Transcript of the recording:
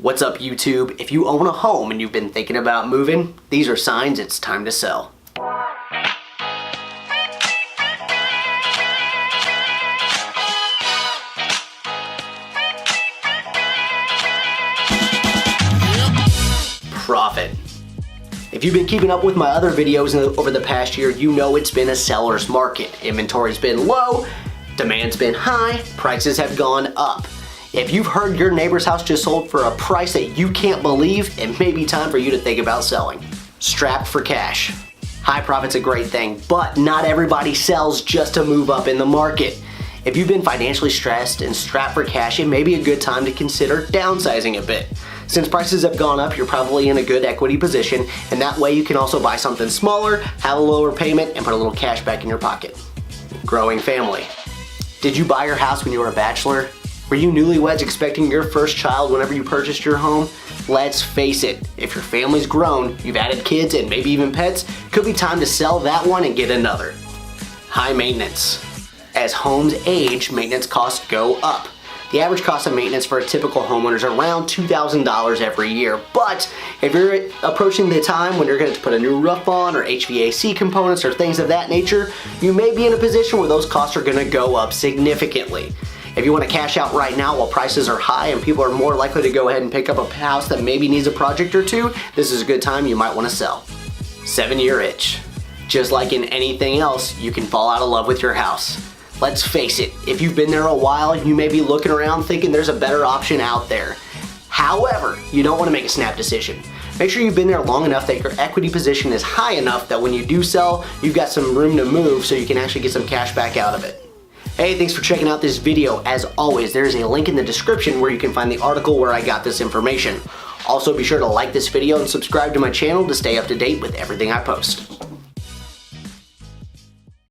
What's up, YouTube? If you own a home and you've been thinking about moving, these are signs it's time to sell. Profit. If you've been keeping up with my other videos over the past year, you know it's been a seller's market. Inventory's been low, demand's been high, prices have gone up. If you've heard your neighbor's house just sold for a price that you can't believe, it may be time for you to think about selling. Strapped for cash. High profit's a great thing, but not everybody sells just to move up in the market. If you've been financially stressed and strapped for cash, it may be a good time to consider downsizing a bit. Since prices have gone up, you're probably in a good equity position, and that way you can also buy something smaller, have a lower payment, and put a little cash back in your pocket. Growing family. Did you buy your house when you were a bachelor? Were you newlyweds expecting your first child whenever you purchased your home? Let's face it, if your family's grown, you've added kids and maybe even pets, could be time to sell that one and get another. High maintenance. As homes age, maintenance costs go up. The average cost of maintenance for a typical homeowner is around $2,000 every year, but if you're approaching the time when you're going to put a new roof on or HVAC components or things of that nature, you may be in a position where those costs are going to go up significantly. If you want to cash out right now while prices are high and people are more likely to go ahead and pick up a house that maybe needs a project or two, this is a good time you might want to sell. 7-year itch. Just like in anything else, you can fall out of love with your house. Let's face it, if you've been there a while, you may be looking around thinking there's a better option out there. However, you don't want to make a snap decision. Make sure you've been there long enough that your equity position is high enough that when you do sell, you've got some room to move so you can actually get some cash back out of it. Hey, thanks for checking out this video. As always, there's a link in the description where you can find the article where I got this information. Also, be sure to like this video and subscribe to my channel to stay up to date with everything I post.